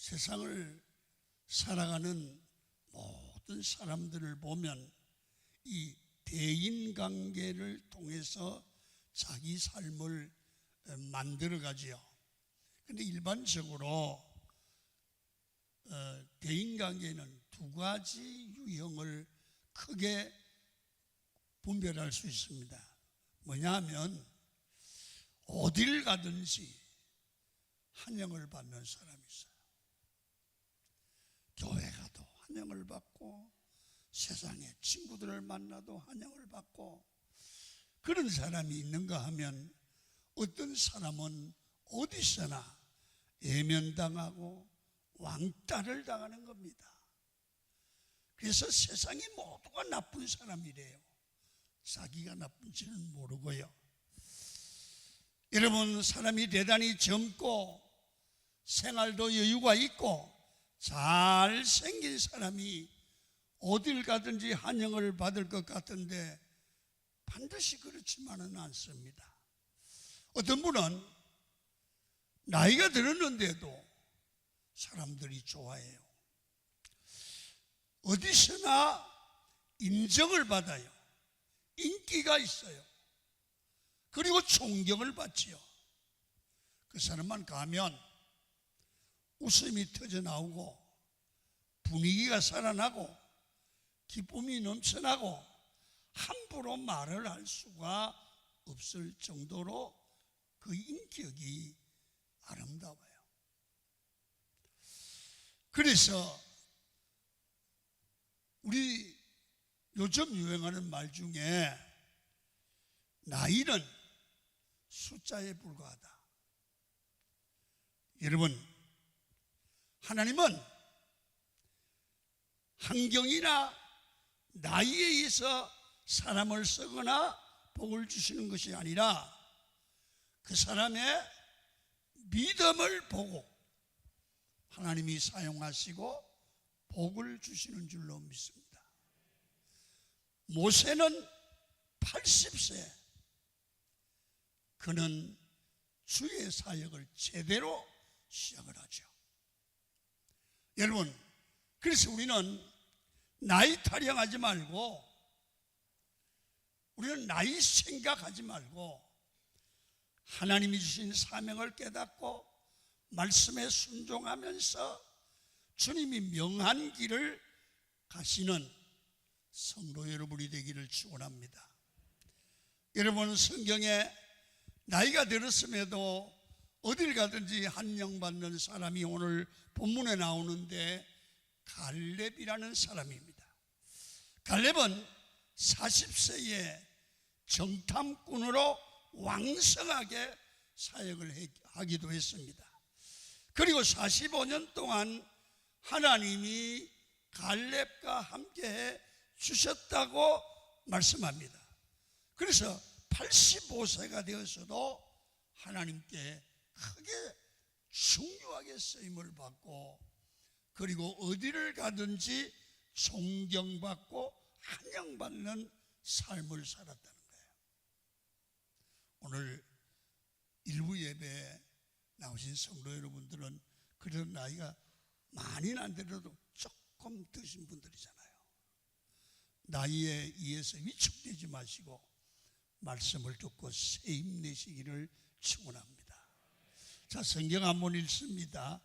세상을 살아가는 모든 사람들을 보면 이 대인관계를 통해서 자기 삶을 만들어가지요. 그런데 일반적으로 대인관계는 두 가지 유형을 크게 분별할 수 있습니다. 뭐냐면 어딜 가든지 환영을 받는 사람이 있어요. 교회 가도 환영을 받고 세상에 친구들을 만나도 환영을 받고 그런 사람이 있는가 하면 어떤 사람은 어디서나 외면당하고 왕따를 당하는 겁니다. 그래서 세상이 모두가 나쁜 사람이래요. 자기가 나쁜지는 모르고요. 여러분, 사람이 대단히 젊고 생활도 여유가 있고 잘생긴 사람이 어딜 가든지 환영을 받을 것 같은데 반드시 그렇지만은 않습니다. 어떤 분은 나이가 들었는데도 사람들이 좋아해요. 어디서나 인정을 받아요. 인기가 있어요. 그리고 존경을 받지요. 그 사람만 가면 웃음이 터져나오고 분위기가 살아나고 기쁨이 넘쳐나고 함부로 말을 할 수가 없을 정도로 그 인격이 아름다워요. 그래서 우리 요즘 유행하는 말 중에 나이는 숫자에 불과하다. 여러분, 하나님은 환경이나 나이에 의해서 사람을 쓰거나 복을 주시는 것이 아니라 그 사람의 믿음을 보고 하나님이 사용하시고 복을 주시는 줄로 믿습니다. 모세는 80세 그는 주의 사역을 제대로 시작을 하죠. 여러분, 그래서 우리는 나이 타령하지 말고 우리는 나이 생각하지 말고 하나님이 주신 사명을 깨닫고 말씀에 순종하면서 주님이 명한 길을 가시는 성도 여러분이 되기를 축원합니다. 여러분, 성경에 나이가 들었음에도 어딜 가든지 환영받는 사람이 오늘 본문에 나오는데 갈렙이라는 사람입니다. 갈렙은 40세에 정탐꾼으로 왕성하게 사역을 하기도 했습니다. 그리고 45년 동안 하나님이 갈렙과 함께 주셨다고 말씀합니다. 그래서 85세가 되어서도 하나님께 크게 중요하게 쓰임을 받고 그리고 어디를 가든지 존경받고 환영받는 삶을 살았다는 거예요. 오늘 일부 예배에 나오신 성도 여러분들은 그런 나이가 많이는 안 되더라도 조금 드신 분들이잖아요. 나이에 의해서 위축되지 마시고 말씀을 듣고 새 힘내시기를 축원합니다. 자, 성경 한번 읽습니다.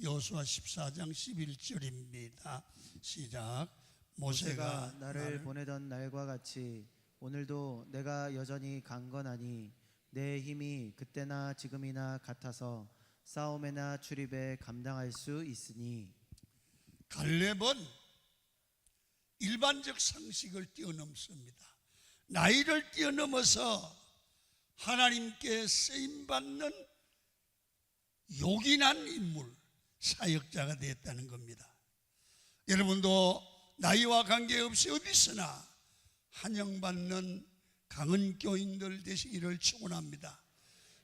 여호수아 14장 11절입니다. 시작. 모세가 나를 보내던 날과 같이 오늘도 내가 여전히 강건하니 내 힘이 그때나 지금이나 같아서 싸움에나 출입에 감당할 수 있으니. 갈렙은 일반적 상식을 뛰어넘습니다. 나이를 뛰어넘어서 하나님께 쓰임받는 요긴한 인물, 사역자가 되었다는 겁니다. 여러분도 나이와 관계없이 어디서나 환영받는 강은 교인들 되시기를 축원합니다.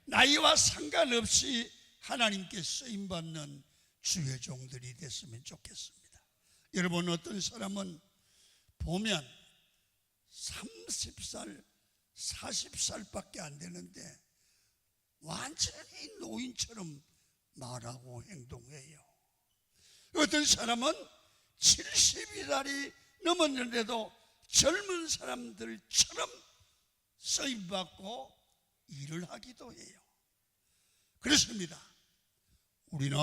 나이와 상관없이 하나님께 쓰임받는 주의 종들이 됐으면 좋겠습니다. 여러분, 어떤 사람은 보면 30살, 40살밖에 안 되는데 완전히 노인처럼 말하고 행동해요. 어떤 사람은 70살이 넘었는데도 젊은 사람들처럼 쓰임받고 일을 하기도 해요. 그렇습니다. 우리는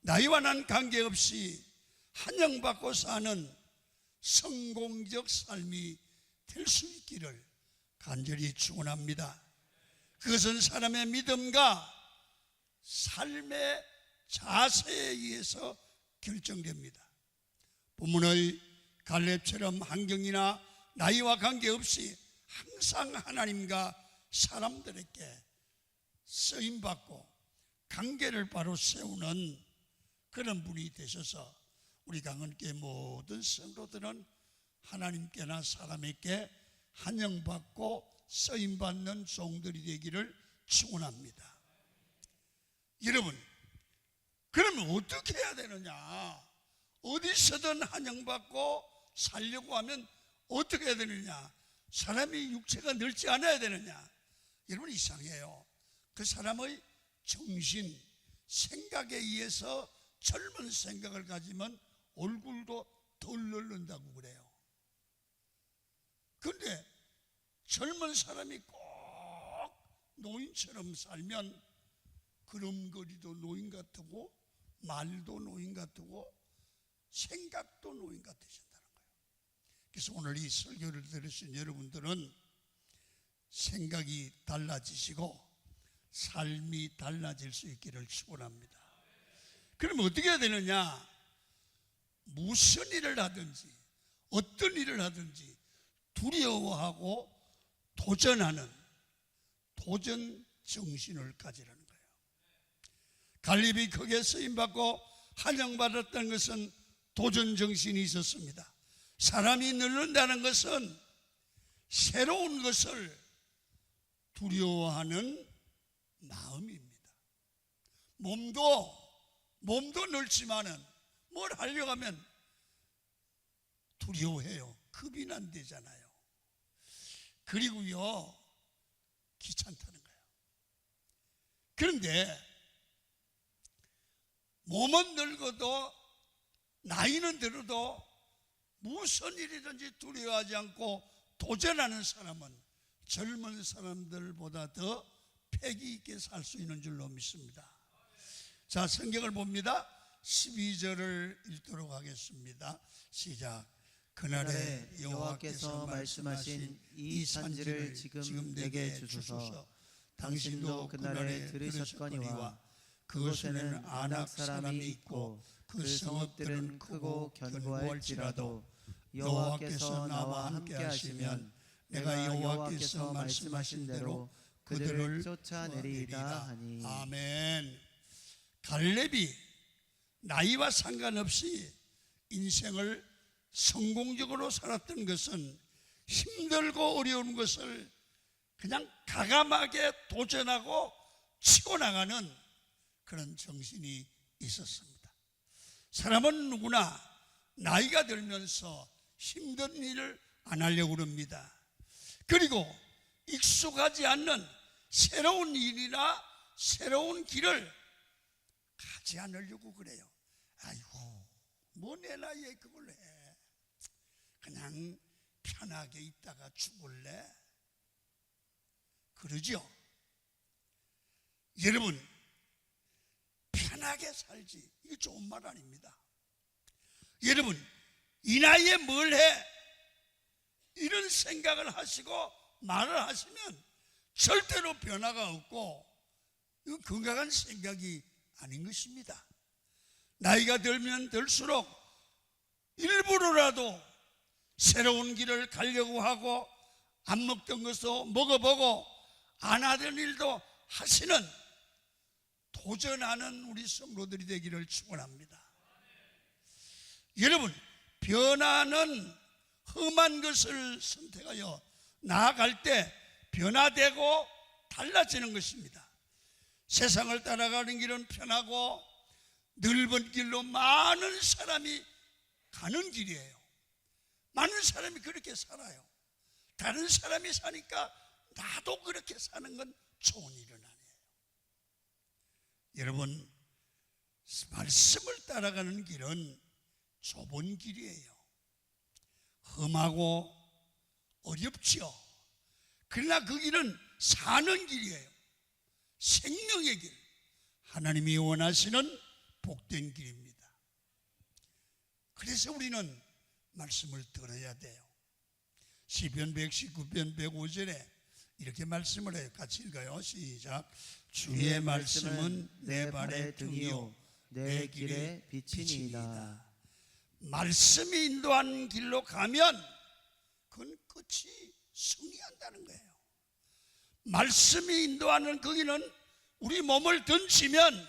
나이와는 관계없이 환영받고 사는 성공적 삶이 될 수 있기를 간절히 축원합니다. 그것은 사람의 믿음과 삶의 자세에 의해서 결정됩니다. 본문의 갈렙처럼 환경이나 나이와 관계없이 항상 하나님과 사람들에게 쓰임받고 관계를 바로 세우는 그런 분이 되셔서 우리 강은교회 모든 성도들은 하나님께나 사람에게 환영받고 쓰임받는 종들이 되기를 축원합니다. 여러분, 그러면 어떻게 해야 되느냐? 어디서든 환영받고 살려고 하면 어떻게 해야 되느냐? 사람이 육체가 늙지 않아야 되느냐? 여러분, 이상해요. 그 사람의 정신, 생각에 의해서 젊은 생각을 가지면 얼굴도 덜 늙는다고 그래요. 그런데 젊은 사람이 꼭 노인처럼 살면 걸음걸이도 노인 같고 말도 노인 같고 생각도 노인 같으신다는 거예요. 그래서 오늘 이 설교를 들으신 여러분들은 생각이 달라지시고 삶이 달라질 수 있기를 축원합니다. 그럼 어떻게 해야 되느냐? 무슨 일을 하든지 어떤 일을 하든지 두려워하고 도전하는 도전 정신을 가지라는 거예요. 갈렙이 크게 쓰임받고 환영받았던 것은 도전 정신이 있었습니다. 사람이 늙는다는 것은 새로운 것을 두려워하는 마음입니다. 몸도 늙지만은 뭘 하려고 하면 두려워해요. 겁이 난 되잖아요. 그리고요, 귀찮다는 거예요. 그런데 몸은 늙어도 나이는 들어도 무슨 일이든지 두려워하지 않고 도전하는 사람은 젊은 사람들보다 더 패기 있게 살 수 있는 줄로 믿습니다. 자, 성경을 봅니다. 12절을 읽도록 하겠습니다. 시작. 그날에 여호와께서 말씀하신 이 산지를 지금 내게 주소서. 당신도 그날에 들으셨거니와 그곳에는 아낙 사람이 있고 그 성읍들은 크고 견고할지라도 여호와께서 나와 함께 하시면 내가 여호와께서 말씀하신 대로 그들을 쫓아내리이다 하니. 아멘. 갈렙이 나이와 상관없이 인생을 성공적으로 살았던 것은 힘들고 어려운 것을 그냥 가감하게 도전하고 치고 나가는 그런 정신이 있었습니다. 사람은 누구나 나이가 들면서 힘든 일을 안 하려고 합니다. 그리고 익숙하지 않는 새로운 일이나 새로운 길을 가지 않으려고 그래요. 아이고, 뭐 내 나이에 그걸 해. 그냥 편하게 있다가 죽을래? 그러죠? 여러분, 편하게 살지, 이게 좋은 말 아닙니다. 여러분, 이 나이에 뭘 해? 이런 생각을 하시고 말을 하시면 절대로 변화가 없고 이건 건강한 생각이 아닌 것입니다. 나이가 들면 들수록 일부러라도 새로운 길을 가려고 하고 안 먹던 것도 먹어보고 안 하던 일도 하시는 도전하는 우리 성도들이 되기를 축원합니다. 여러분, 변화는 험한 것을 선택하여 나아갈 때 변화되고 달라지는 것입니다. 세상을 따라가는 길은 편하고 넓은 길로 많은 사람이 가는 길이에요. 많은 사람이 그렇게 살아요. 다른 사람이 사니까 나도 그렇게 사는 건 좋은 일은 아니에요. 여러분, 말씀을 따라가는 길은 좁은 길이에요. 험하고 어렵지요. 그러나 그 길은 사는 길이에요. 생명의 길, 하나님이 원하시는 복된 길입니다. 그래서 우리는 말씀을 들어야 돼요. 시편 119편 105절에 이렇게 말씀을 해요. 같이 읽어요. 시작. 주의 말씀은 내 발의 등이요 내 길의 빛이니이다. 말씀이 인도하는 길로 가면 그건 끝이 승리한다는 거예요. 말씀이 인도하는 거기는 우리 몸을 던지면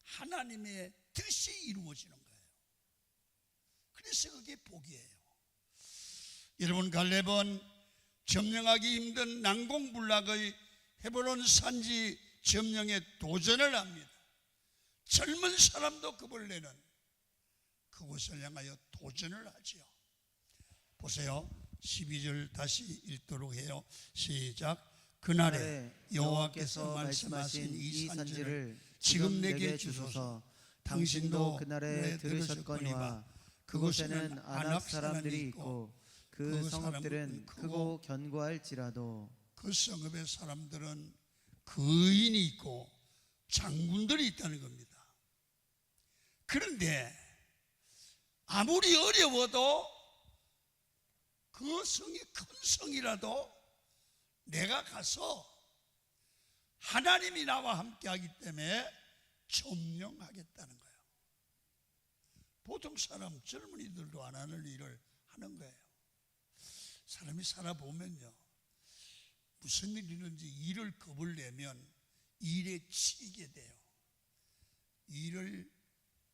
하나님의 뜻이 이루어지는 거예요. 그래서 그게 복이에요. 여러분, 갈렙은 점령하기 힘든 난공불락의 헤브론 산지 점령에 도전을 합니다. 젊은 사람도 겁을 내는 그곳을 향하여 도전을 하지요. 보세요. 12절 다시 읽도록 해요. 시작. 그날에 여호와께서 말씀하신 이 산지를 지금 내게 주소서. 당신도 그날에 들으셨거니와 그곳에는 아낙 사람들이 있고 그 성읍들은 크고 견고할지라도 그 성읍의 사람들은 거인이 있고 장군들이 있다는 겁니다. 그런데 아무리 어려워도 그 성이 큰 성이라도 내가 가서 하나님이 나와 함께 하기 때문에 점령하겠다는 거예요. 보통 사람, 젊은이들도 안 하는 일을 하는 거예요. 사람이 살아보면요, 무슨 일이 있는지 일을 겁을 내면 일에 치이게 돼요. 일을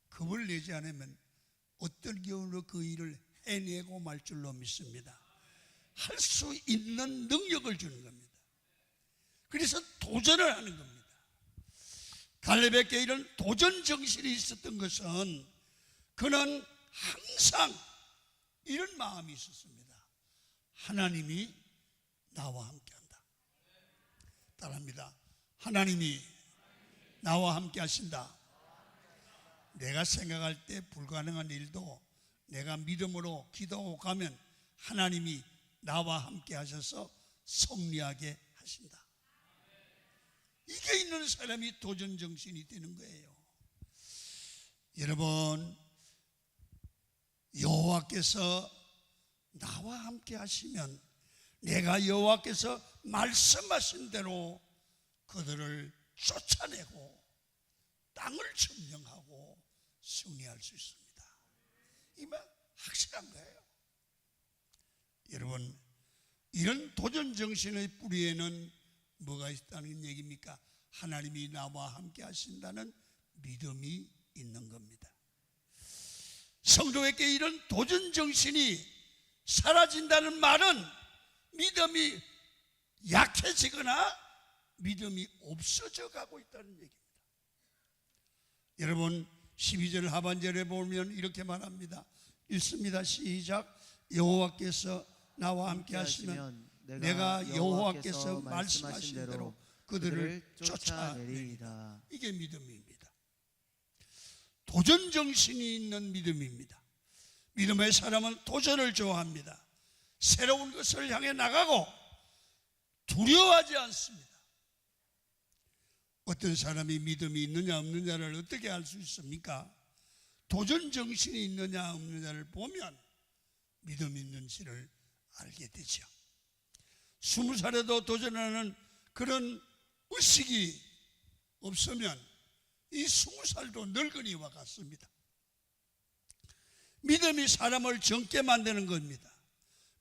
겁을 내지 않으면 어떤 경우로 그 일을 해내고 말 줄로 믿습니다. 할 수 있는 능력을 주는 겁니다. 그래서 도전을 하는 겁니다. 갈렙에게 이런 도전 정신이 있었던 것은 그는 항상 이런 마음이 있었습니다. 하나님이 나와 함께한다. 따라합니다. 하나님이 나와 함께 하신다. 내가 생각할 때 불가능한 일도 내가 믿음으로 기도하고 가면 하나님이 나와 함께 하셔서 승리하게 하신다. 이게 있는 사람이 도전 정신이 되는 거예요. 여러분, 여호와께서 나와 함께 하시면 내가 여호와께서 말씀하신 대로 그들을 쫓아내고 땅을 점령하고 승리할 수 있습니다. 이만 확실한 거예요. 여러분, 이런 도전 정신의 뿌리에는 뭐가 있다는 얘기입니까? 하나님이 나와 함께 하신다는 믿음이 있는 겁니다. 성도에게 이런 도전 정신이 사라진다는 말은 믿음이 약해지거나 믿음이 없어져 가고 있다는 얘기입니다. 여러분, 12절 하반절에 보면 이렇게 말합니다. 읽습니다. 시작. 여호와께서 나와 함께 하시면 내가 여호와께서 말씀하신 대로 그들을 쫓아내리이다. 이게 믿음입니다. 도전 정신이 있는 믿음입니다. 믿음의 사람은 도전을 좋아합니다. 새로운 것을 향해 나가고 두려워하지 않습니다. 어떤 사람이 믿음이 있느냐 없느냐를 어떻게 알 수 있습니까? 도전 정신이 있느냐 없느냐를 보면 믿음이 있는지를 알게 되죠. 20살에도 도전하는 그런 의식이 없으면 이 20살도 늙은이와 같습니다. 믿음이 사람을 젊게 만드는 겁니다.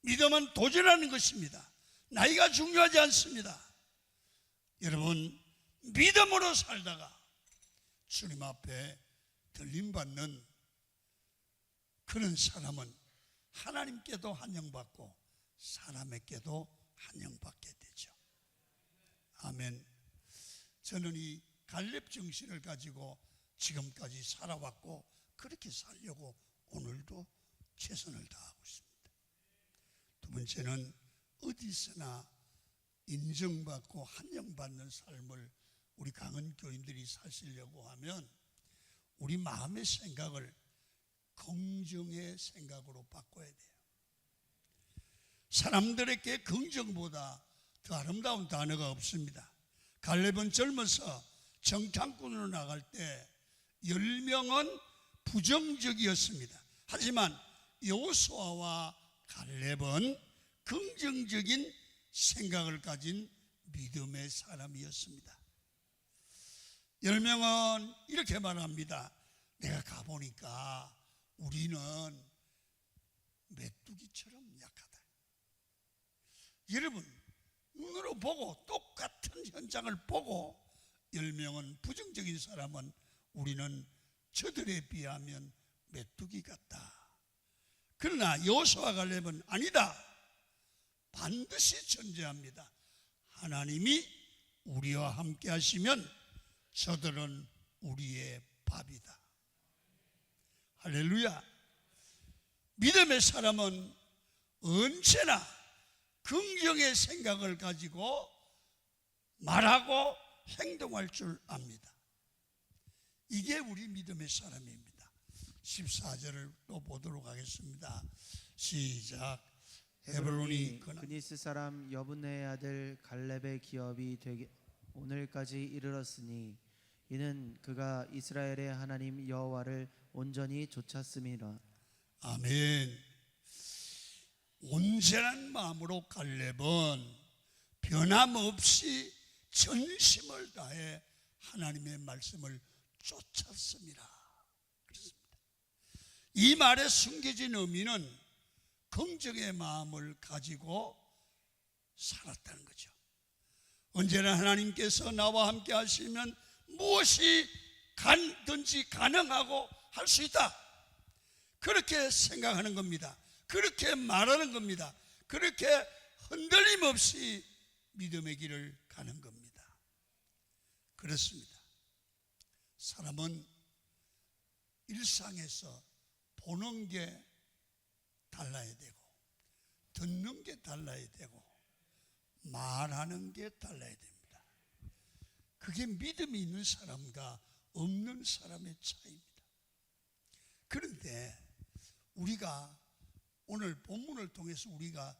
믿음은 도전하는 것입니다. 나이가 중요하지 않습니다. 여러분, 믿음으로 살다가 주님 앞에 들림받는 그런 사람은 하나님께도 환영받고 사람에게도 환영받게 되죠. 아멘. 저는 이 갈렙 정신을 가지고 지금까지 살아왔고 그렇게 살려고 오늘도 최선을 다하고 있습니다. 두 번째는 어디서나 인정받고 환영받는 삶을 우리 강은 교인들이 사시려고 하면 우리 마음의 생각을 긍정의 생각으로 바꿔야 돼요. 사람들에게 긍정보다 더 아름다운 단어가 없습니다. 갈렙은 젊어서 정탐꾼으로 나갈 때 10명은 부정적이었습니다. 하지만 여호수아와 갈렙은 긍정적인 생각을 가진 믿음의 사람이었습니다. 10명은 이렇게 말합니다. 내가 가보니까 우리는 메뚜기처럼 약하다. 여러분, 눈으로 보고 똑같은 현장을 보고 10명은 부정적인 사람은 우리는 저들에 비하면 메뚜기 같다. 그러나 여호수아 갈렙은 아니다. 반드시 존재합니다. 하나님이 우리와 함께 하시면 저들은 우리의 밥이다. 할렐루야. 믿음의 사람은 언제나 긍정의 생각을 가지고 말하고 행동할 줄 압니다. 이게 우리 믿음의 사람입니다. 14절을 또 보도록 하겠습니다. 시작. 헤브론이 그니스 사람 여분네의 아들 갈렙의 기업이 되게 오늘까지 이르렀으니 이는 그가 이스라엘의 하나님 여호와를 온전히 좇았음이라. 아멘. 온전한 마음으로 갈렙은 변함없이 전심을 다해 하나님의 말씀을 쫓았습니다. 그렇습니다. 이 말에 숨겨진 의미는 긍정의 마음을 가지고 살았다는 거죠. 언제나 하나님께서 나와 함께 하시면 무엇이 든지 가능하고 할 수 있다. 그렇게 생각하는 겁니다. 그렇게 말하는 겁니다. 그렇게 흔들림 없이 믿음의 길을 가는 겁니다. 그렇습니다. 사람은 일상에서 보는 게 달라야 되고, 듣는 게 달라야 되고, 말하는 게 달라야 됩니다. 그게 믿음이 있는 사람과 없는 사람의 차이입니다. 그런데 우리가 오늘 본문을 통해서 우리가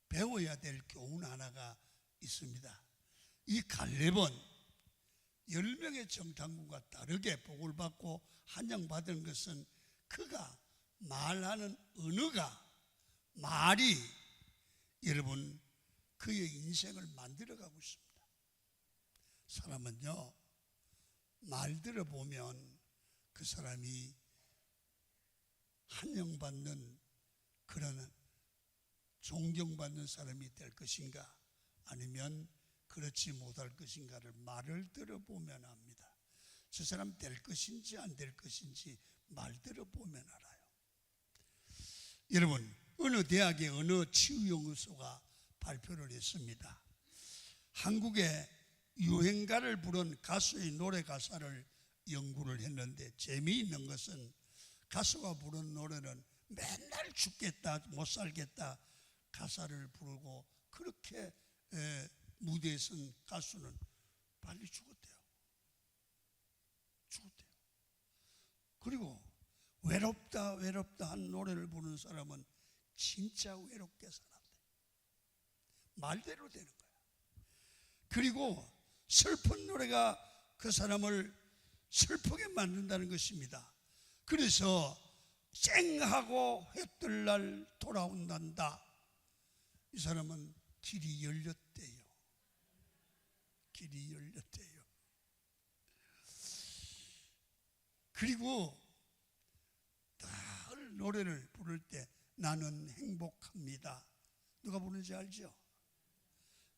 배워야 될 교훈 하나가 있습니다. 이 갈렙은 10명의 정탐꾼과 다르게 복을 받고 한양받은 것은 그가 말하는 언어가, 말이 여러분 그의 인생을 만들어가고 있습니다. 사람은요, 말 들어보면 그 사람이 한영받는 그런 존경받는 사람이 될 것인가 아니면 그렇지 못할 것인가를 말을 들어보면 압니다. 저 사람 될 것인지 안 될 것인지 말 들어보면 알아요. 여러분, 어느 대학의 어느 치유연구소가 발표를 했습니다. 한국의 유행가를 부른 가수의 노래 가사를 연구를 했는데 재미있는 것은 가수가 부른 노래는 맨날 죽겠다, 못 살겠다 가사를 부르고 그렇게 무대에 선 가수는 빨리 죽었대요. 그리고 외롭다 외롭다 한 노래를 부르는 사람은 진짜 외롭게 살았대. 말대로 되는 거야. 그리고 슬픈 노래가 그 사람을 슬프게 만든다는 것입니다. 그래서 쨍하고 해뜰 날 돌아온단다. 이 사람은 길이 열렸대요. 길이 열렸대요. 그리고 늘 노래를 부를 때 나는 행복합니다. 누가 부르는지 알죠?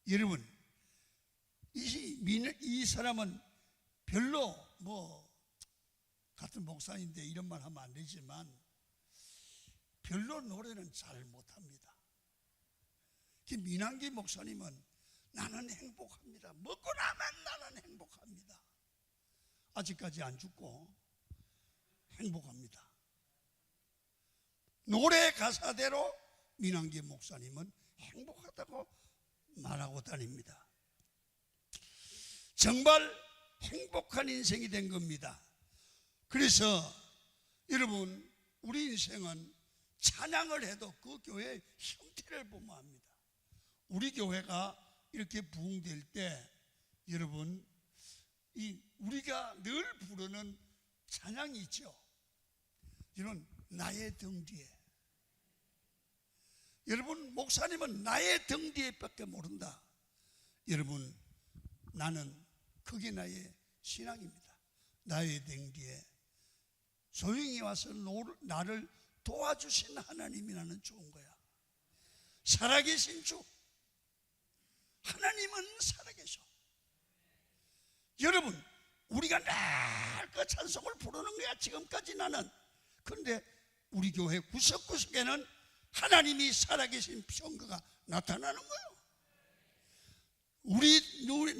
여러분, 이 사람은 별로 같은 목사인데 이런 말 하면 안 되지만 별로 노래는 잘 못합니다. 민한기 목사님은 나는 행복합니다. 먹고 나면 나는 행복합니다. 아직까지 안 죽고 행복합니다. 노래 가사대로 민한기 목사님은 행복하다고 말하고 다닙니다. 정말 행복한 인생이 된 겁니다. 그래서 여러분, 우리 인생은 찬양을 해도 그 교회의 형태를 보면 합니다. 우리 교회가 이렇게 부흥될 때 여러분, 우리가 늘 부르는 찬양이 있죠. 이런 나의 등 뒤에. 여러분, 목사님은 나의 등 뒤에 밖에 모른다. 여러분, 나는 그게 나의 신앙입니다. 나의 등 뒤에 조용히 와서 나를 도와주신 하나님이 나는 좋은 거야. 살아계신 주 하나님은 살아계셔. 여러분, 우리가 날 그 찬송을 부르는 거야 지금까지 나는. 그런데 우리 교회 구석구석에는 하나님이 살아계신 평가가 나타나는 거예요.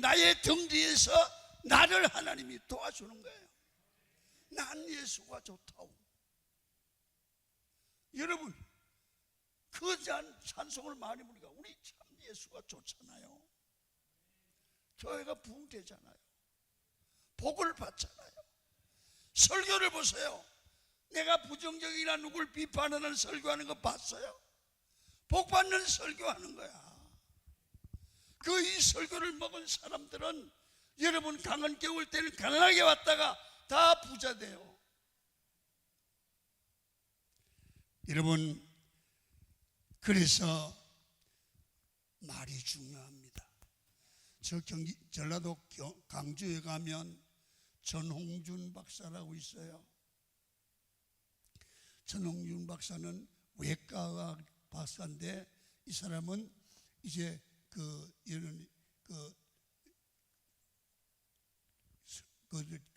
나의 등 뒤에서 나를 하나님이 도와주는 거예요. 난 예수가 좋다고. 여러분, 그 찬송을 많이 부르니까 우리 참 예수가 좋잖아요. 교회가 부흥되잖아요. 복을 받잖아요. 설교를 보세요. 내가 부정적이나 누굴 비판하는 설교하는 거 봤어요? 복 받는 설교하는 거야. 이 설교를 먹은 사람들은 여러분, 강은 겨울 때는 가난하게 왔다가 다 부자 돼요. 여러분, 그래서 말이 중요합니다. 저 전라도 강주에 가면 전홍준 박사라고 있어요. 전홍준 박사는 외과학 박사인데, 이 사람은 이제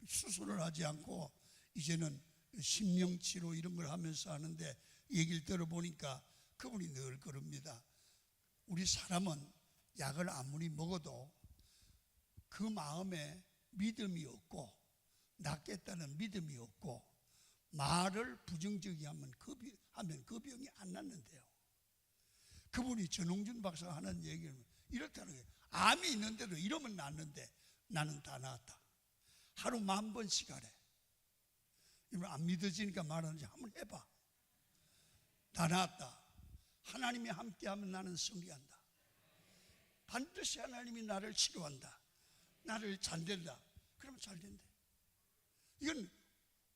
수술을 하지 않고 이제는 심령치료 이런 걸 하면서 하는데, 얘기를 들어보니까 그분이 늘 그럽니다. 우리 사람은 약을 아무리 먹어도 그 마음에 믿음이 없고, 낫겠다는 믿음이 없고, 말을 부정적이 하면 그 병이 안 낫는데요. 그분이 전홍준 박사가 하는 얘기는 이렇다는 거예요. 암이 있는데도 이러면 낫는데 나는 다 나았다. 하루 10,000번씩 하래. 이러면 안 믿어지니까 말하는지 한번 해봐. 다 나았다. 하나님이 함께하면 나는 승리한다. 반드시 하나님이 나를 치료한다. 나를 잘 된다. 그러면 잘 된대. 이건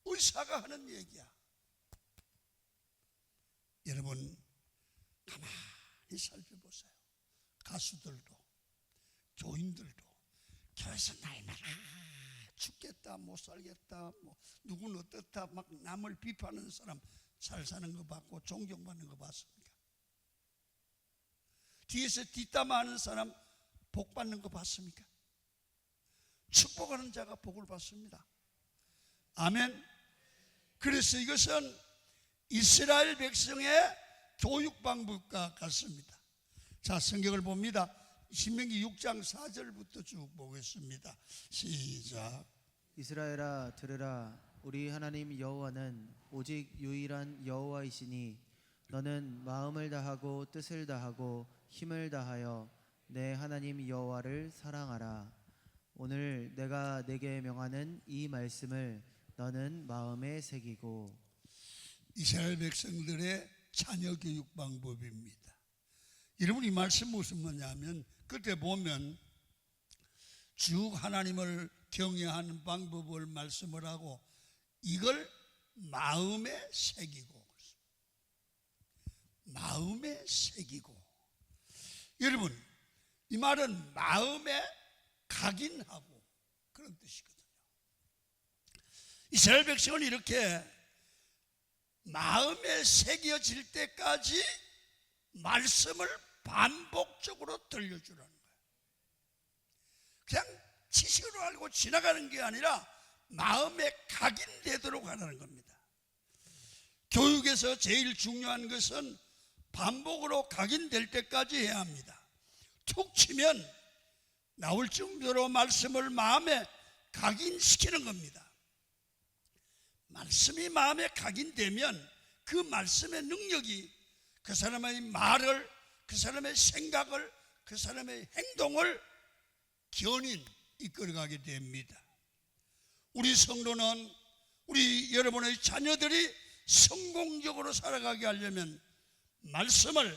의사가 하는 얘기야. 여러분, 가만히 살펴보세요. 가수들도 교인들도 교회에서 날마다 죽겠다, 못 살겠다, 누구는 어떻다, 막 남을 비판하는 사람 잘 사는 거 봤고 존경받는 거 봤습니까? 뒤에서 뒷담화하는 사람 복 받는 거 봤습니까? 축복하는 자가 복을 받습니다. 아멘. 그래서 이것은 이스라엘 백성의 교육 방법과 같습니다. 자, 성경을 봅니다. 신명기 6장 4절부터 쭉 보겠습니다. 시작. 이스라엘아 들으라. 우리 하나님 여호와는 오직 유일한 여호와이시니 너는 마음을 다하고 뜻을 다하고 힘을 다하여 내 하나님 여호와를 사랑하라. 오늘 내가 내게 명하는 이 말씀을 너는 마음에 새기고. 이스라엘 백성들의 자녀 교육 방법입니다. 여러분, 이 말씀 무슨 말이냐면, 그때 보면 쭉 하나님을 경외하는 방법을 말씀을 하고 이걸 마음에 새기고, 마음에 새기고. 여러분, 이 말은 마음에 각인하고 그런 뜻이거든요. 이스라엘 백성은 이렇게 마음에 새겨질 때까지 말씀을 반복적으로 들려주라는 거예요. 그냥 지식으로 알고 지나가는 게 아니라 마음에 각인되도록 하라는 겁니다. 교육에서 제일 중요한 것은 반복으로 각인될 때까지 해야 합니다. 툭 치면 나올 정도로 말씀을 마음에 각인시키는 겁니다. 말씀이 마음에 각인되면 그 말씀의 능력이 그 사람의 말을, 그 사람의 생각을, 그 사람의 행동을 견인 이끌어가게 됩니다. 우리 성도는 우리 여러분의 자녀들이 성공적으로 살아가게 하려면 말씀을,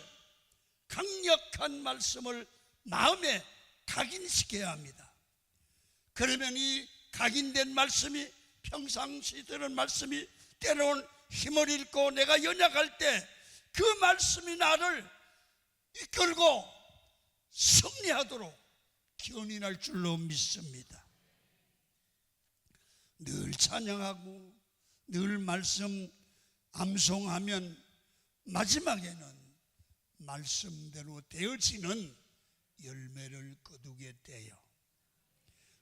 강력한 말씀을 마음에 각인시켜야 합니다. 그러면 이 각인된 말씀이, 평상시 들은 말씀이 때로는 힘을 잃고 내가 연약할 때 그 말씀이 나를 이끌고 승리하도록 견인할 줄로 믿습니다. 늘 찬양하고 늘 말씀 암송하면 마지막에는 말씀대로 되어지는 열매를 거두게 돼요.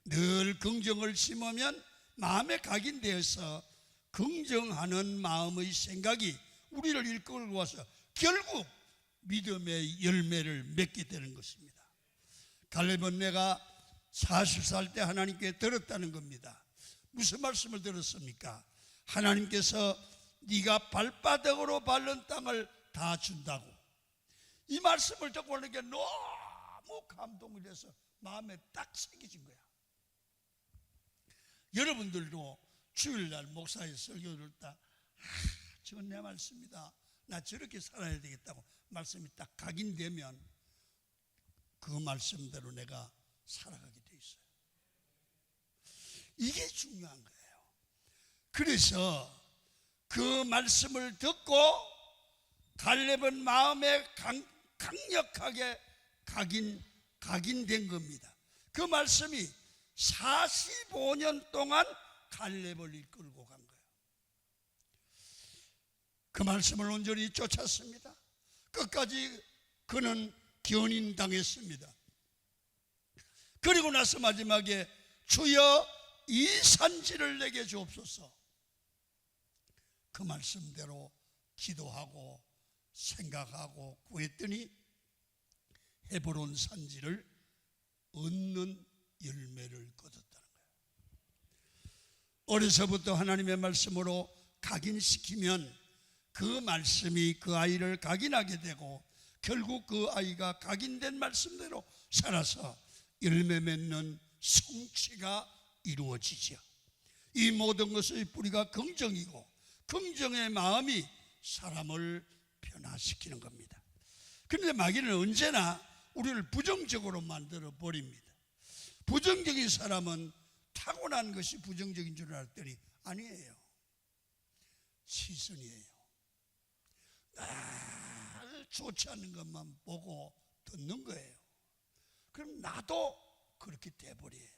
늘 긍정을 심으면 마음에 각인되어서 긍정하는 마음의 생각이 우리를 이끌고 와서 결국 믿음의 열매를 맺게 되는 것입니다. 갈렙은 내가 40살 때 하나님께 들었다는 겁니다. 무슨 말씀을 들었습니까? 하나님께서 네가 발바닥으로 밟는 땅을 다 준다고. 이 말씀을 듣고 하니까 너무 감동이 돼서 마음에 딱 새겨진 거야. 여러분들도 주일날 목사의 설교를 듣다 저건 내 말씀이다, 나 저렇게 살아야 되겠다고 말씀이 딱 각인되면 그 말씀대로 내가 살아가게 돼 있어요. 이게 중요한 거예요. 그래서 그 말씀을 듣고 갈렙은 마음에 강력하게 각인된 겁니다. 그 말씀이 45년 동안 갈렙을 이끌고 간 거예요. 그 말씀을 온전히 쫓았습니다. 끝까지 그는 견인당했습니다. 그리고 나서 마지막에 주여 이 산지를 내게 주옵소서. 그 말씀대로 기도하고 생각하고 구했더니 헤브론 산지를 얻는 열매를 거뒀다는 거예요. 어려서부터 하나님의 말씀으로 각인시키면 그 말씀이 그 아이를 각인하게 되고 결국 그 아이가 각인된 말씀대로 살아서 열매 맺는 성취가 이루어지죠. 이 모든 것의 뿌리가 긍정이고 긍정의 마음이 사람을 변화시키는 겁니다. 그런데 마귀는 언제나 우리를 부정적으로 만들어 버립니다. 부정적인 사람은 타고난 것이 부정적인 줄 알았더니 아니에요. 시선이에요. 나를 좋지 않는 것만 보고 듣는 거예요. 그럼 나도 그렇게 돼버려요.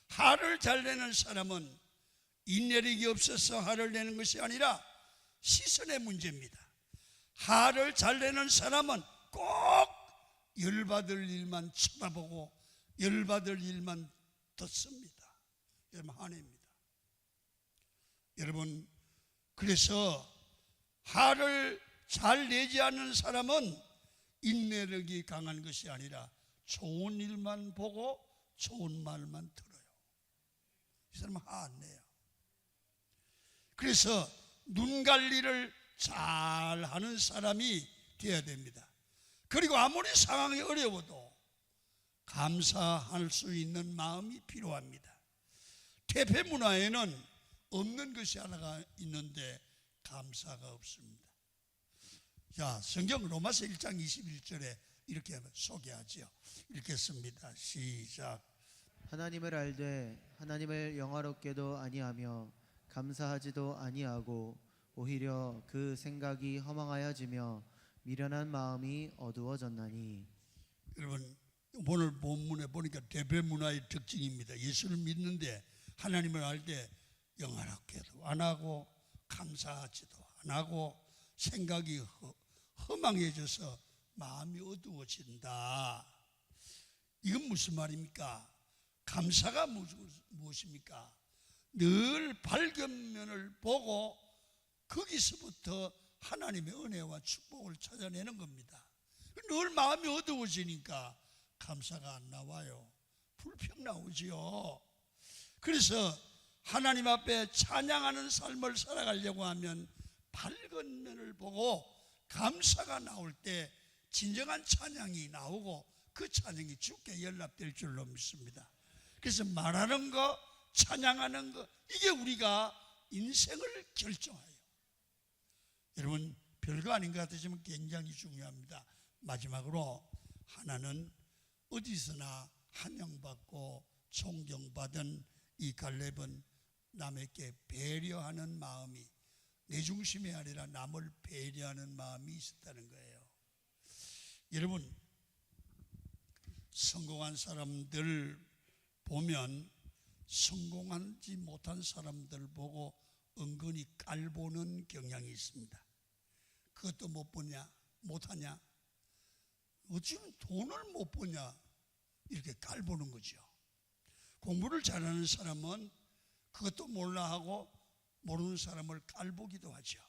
화를 잘 내는 사람은 인내력이 없어서 화를 내는 것이 아니라 시선의 문제입니다. 화를 잘 내는 사람은 꼭 열받을 일만 쳐다보고 열받을 일만 듣습니다. 여러분, 화냅니다. 여러분, 그래서 화를 잘 내지 않는 사람은 인내력이 강한 것이 아니라 좋은 일만 보고 좋은 말만 들어요. 이 사람은 화 안 내요. 그래서 눈 관리를 잘 하는 사람이 되어야 됩니다. 그리고 아무리 상황이 어려워도 감사할 수 있는 마음이 필요합니다. 퇴폐 문화에는 없는 것이 하나가 있는데 감사가 없습니다. 자, 성경 로마서 1장 21절에 이렇게 소개하죠. 읽겠습니다. 시작. 하나님을 알되 하나님을 영화롭게도 아니하며 감사하지도 아니하고 오히려 그 생각이 허망하여지며 미련한 마음이 어두워졌나니. 여러분, 오늘 본문에 보니까 대배 문화의 특징입니다. 예수를 믿는데 하나님을 알 때 영화롭게도 안 하고 감사하지도 안 하고 생각이 허망해져서 마음이 어두워진다. 이건 무슨 말입니까? 감사가 무엇입니까? 늘 밝은 면을 보고 거기서부터 하나님의 은혜와 축복을 찾아내는 겁니다. 늘 마음이 어두워지니까 감사가 안 나와요. 불평 나오지요. 그래서 하나님 앞에 찬양하는 삶을 살아가려고 하면 밝은 면을 보고 감사가 나올 때 진정한 찬양이 나오고 그 찬양이 주께 연락될 줄로 믿습니다. 그래서 말하는 거 찬양하는 것, 이게 우리가 인생을 결정해요. 여러분, 별거 아닌 것 같으시면 굉장히 중요합니다. 마지막으로 하나는 어디서나 환영받고 존경받은 이 갈렙은 남에게 배려하는 마음이, 내 중심이 아니라 남을 배려하는 마음이 있었다는 거예요. 여러분, 성공한 사람들 보면 성공하지 못한 사람들 보고 은근히 깔보는 경향이 있습니다. 그것도 못 보냐, 못하냐, 어찌면 돈을 못 보냐, 이렇게 깔보는 거죠. 공부를 잘하는 사람은 그것도 몰라 하고 모르는 사람을 깔보기도 하죠.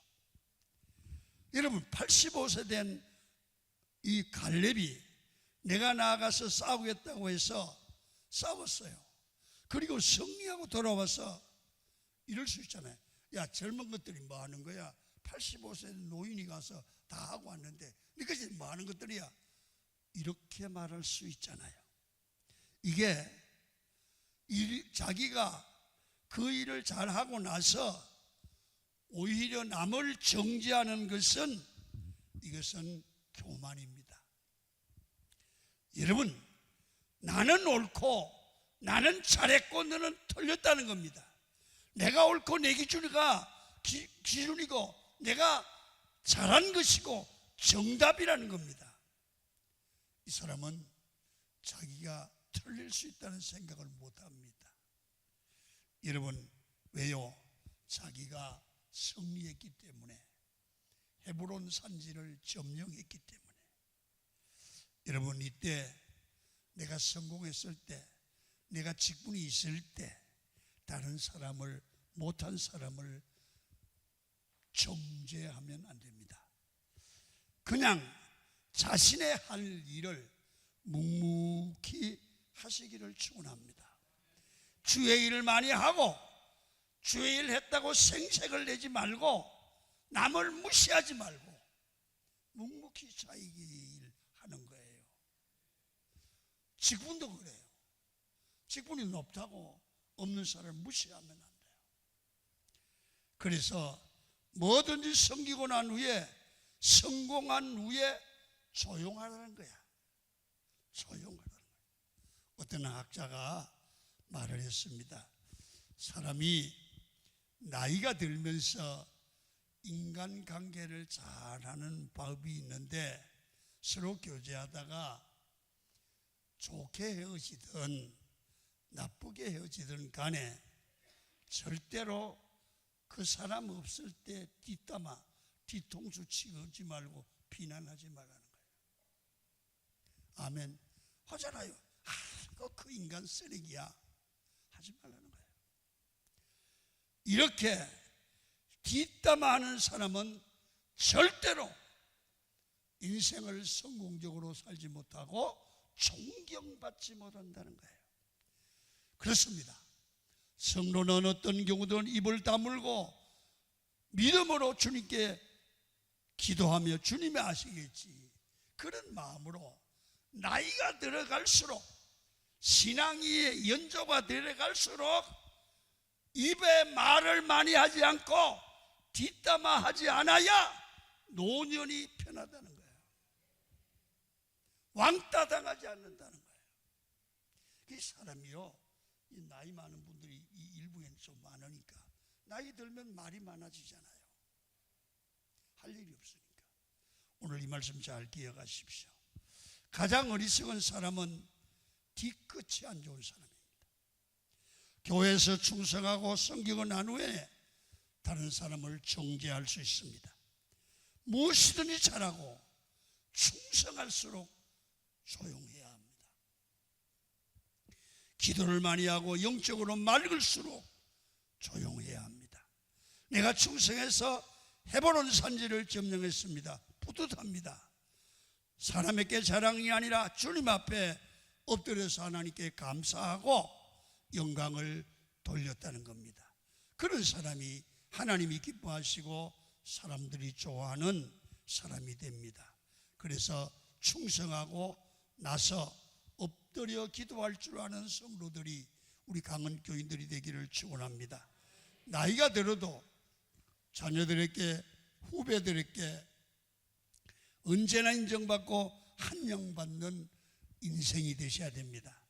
여러분, 85세 된 이 갈렙이 내가 나아가서 싸우겠다고 해서 싸웠어요. 그리고 승리하고 돌아와서 이럴 수 있잖아요. 야, 젊은 것들이 뭐 하는 거야? 85세 노인이 가서 다 하고 왔는데 네가 지금 뭐 하는 것들이야? 이렇게 말할 수 있잖아요. 이게 자기가 그 일을 잘하고 나서 오히려 남을 정죄하는 것은, 이것은 교만입니다. 여러분, 나는 옳고 나는 잘했고 너는 틀렸다는 겁니다. 내가 옳고 내 기준이고 내가 잘한 것이고 정답이라는 겁니다. 이 사람은 자기가 틀릴 수 있다는 생각을 못합니다. 여러분, 왜요? 자기가 승리했기 때문에, 헤브론 산지를 점령했기 때문에. 여러분, 이때 내가 성공했을 때, 내가 직분이 있을 때 다른 사람을, 못한 사람을 정죄하면 안 됩니다. 그냥 자신의 할 일을 묵묵히 하시기를 축원합니다. 주의 일을 많이 하고 주의 일 했다고 생색을 내지 말고 남을 무시하지 말고 묵묵히 자기 일 하는 거예요. 직분도 그래요. 직분이 높다고 없는 사람을 무시하면 안 돼요. 그래서 뭐든지 섬기고 난 후에, 성공한 후에 조용하라는 거야. 조용하라는 거야. 어떤 학자가 말을 했습니다. 사람이 나이가 들면서 인간관계를 잘하는 법이 있는데, 서로 교제하다가 좋게 헤어지든 나쁘게 헤어지든 간에 절대로 그 사람 없을 때 뒷담화, 뒤통수 치지 말고 비난하지 말라는 거예요. 아멘. 하잖아요. 그 인간 쓰레기야. 하지 말라는 거예요. 이렇게 뒷담화하는 사람은 절대로 인생을 성공적으로 살지 못하고 존경받지 못한다는 거예요. 그렇습니다. 성도는 어떤 경우든 입을 다물고 믿음으로 주님께 기도하며 주님이 아시겠지, 그런 마음으로 나이가 들어갈수록, 신앙이 연조가 들어갈수록 입에 말을 많이 하지 않고 뒷담화하지 않아야 노년이 편하다는 거예요. 왕따 당하지 않는다는 거예요. 이 사람이요, 이 나이 많은 분들이 이 일부에는 좀 많으니까 나이 들면 말이 많아지잖아요. 할 일이 없으니까. 오늘 이 말씀 잘 기억하십시오. 가장 어리석은 사람은 뒤끝이 안 좋은 사람입니다. 교회에서 충성하고 섬기고 난 후에 다른 사람을 정죄할 수 있습니다. 무엇이든지 잘하고 충성할수록 조용해야 합니다. 기도를 많이 하고 영적으로 맑을수록 조용해야 합니다. 내가 충성해서 헤브론 산지를 점령했습니다. 뿌듯합니다. 사람에게 자랑이 아니라 주님 앞에 엎드려서 하나님께 감사하고 영광을 돌렸다는 겁니다. 그런 사람이 하나님이 기뻐하시고 사람들이 좋아하는 사람이 됩니다. 그래서 충성하고 나서 엎드려 기도할 줄 아는 성도들이 우리 강은 교인들이 되기를 축원합니다. 나이가 들어도 자녀들에게, 후배들에게 언제나 인정받고 환영받는 인생이 되셔야 됩니다.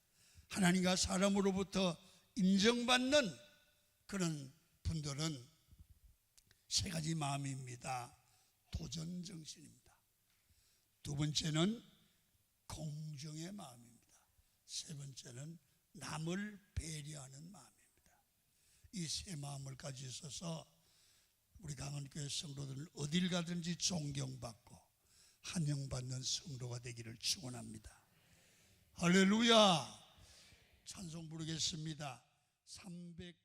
하나님과 사람으로부터 인정받는 그런 분들은 세 가지 마음입니다. 도전 정신입니다. 두 번째는 공정의 마음입니다. 세 번째는 남을 배려하는 마음입니다. 이 세 마음을 가지고 있어서 우리 강원교회 성도들은 어딜 가든지 존경받고 환영받는 성도가 되기를 축원합니다. 할렐루야. 찬송 부르겠습니다. 300